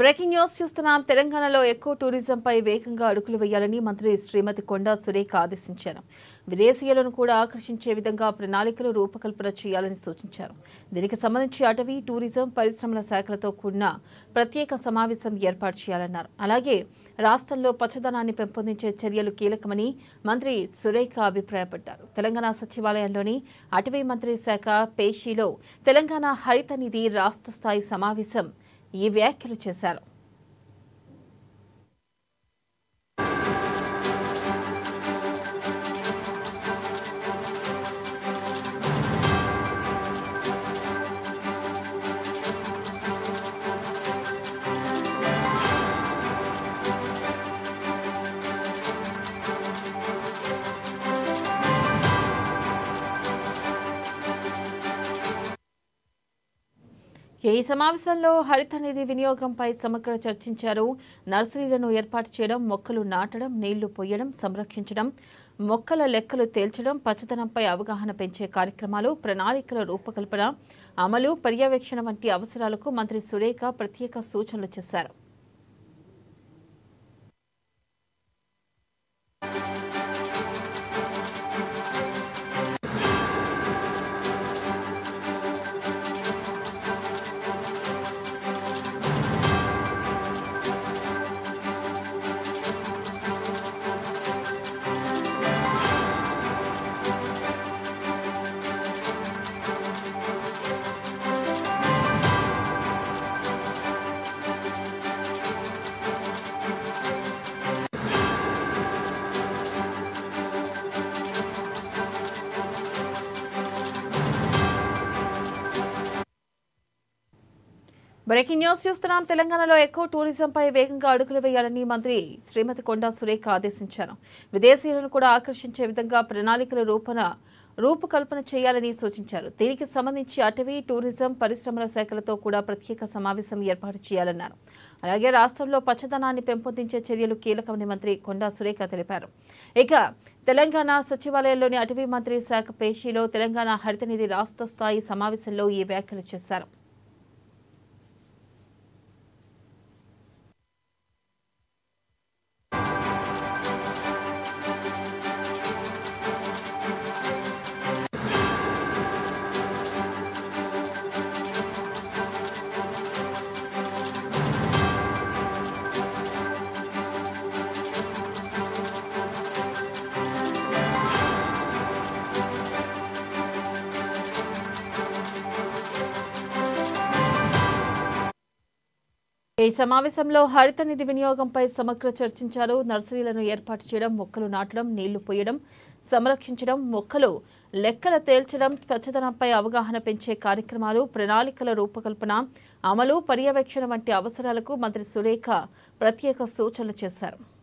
Breaking news చూస్తున్నాం. తెలంగాణలో echo టూరిజంపై వేగంగా అడుగులు వేయాలని మంత్రి శ్రీమతి కొండా సురేఖ ఆదేశించారు. విదేశీయులను కూడా ఆకర్షించే విధంగా ప్రణాళికలు రూపకల్పన చేయాలని సూచించారు. దీనికి సంబంధించి అటవీ, టూరిజం, పరిశ్రమల శాఖలతో కూడిన ప్రత్యేక సమావేశం ఏర్పాటు చేయాలన్నారు. అలాగే రాష్ట్రంలో పచ్చదనాన్ని పెంపొందించే చర్యలు కీలకమని మంత్రి సురేఖ అభిప్రాయపడ్డారు. తెలంగాణ సచివాలయంలోని అటవీ మంత్రి శాఖ పేషీలో తెలంగాణ హరిత నిధి రాష్ట్ర స్థాయి సమావేశం ఈ వ్యాఖ్యలు చేశారు. ఈ సమావేశంలో హరిత నిధి వినియోగంపై సమగ్ర చర్చించారు. నర్సరీలను ఏర్పాటు చేయడం, మొక్కలు నాటడం, నీళ్లు పొయ్యడం, సంరక్షించడం, మొక్కల లెక్కలు తేల్చడం, పచ్చదనంపై అవగాహన పెంచే కార్యక్రమాలు, ప్రణాళికల రూపకల్పన, అమలు, పర్యవేక్షణ వంటి అవసరాలకు మంత్రి సురేఖ ప్రత్యేక సూచనలు చేశారు. బ్రేకింగ్ న్యూస్ చూస్తున్నాం. తెలంగాణలో ఎకో టూరిజంపై వేగంగా అడుగులు వేయాలని మంత్రి శ్రీమతి కొండా సురేఖ ఆదేశించారు. విదేశీయులను కూడా ఆకర్షించే విధంగా ప్రణాళికల రూపకల్పన చేయాలని సూచించారు. దీనికి సంబంధించి అటవీ, టూరిజం, పరిశ్రమల శాఖలతో కూడా ప్రత్యేక సమావేశం ఏర్పాటు చేయాలన్నారు. అలాగే రాష్ట్రంలో పచ్చదనాన్ని పెంపొందించే చర్యలు కీలకమని మంత్రి కొండా సురేఖ తెలిపారు. ఇక తెలంగాణ సచివాలయంలోని అటవీ మంత్రి శాఖ పేషీలో తెలంగాణ హరిత నిధి రాష్ట్ర స్థాయి సమావేశంలో ఈ వ్యాఖ్యలు చేశారు. ఈ సమావేశంలో హరిత నిధి వినియోగంపై సమగ్ర చర్చించారు. నర్సరీలను ఏర్పాటు చేయడం, మొక్కలు నాటడం, నీళ్లు పొయ్యడం, సంరక్షించడం, మొక్కలు లెక్కల తేల్చడం, పచ్చదనంపై అవగాహన పెంచే కార్యక్రమాలు, ప్రణాళికల రూపకల్పన, అమలు, పర్యవేక్షణ వంటి అవసరాలకు మంత్రి సురేఖ ప్రత్యేక సూచనలు చేశారు.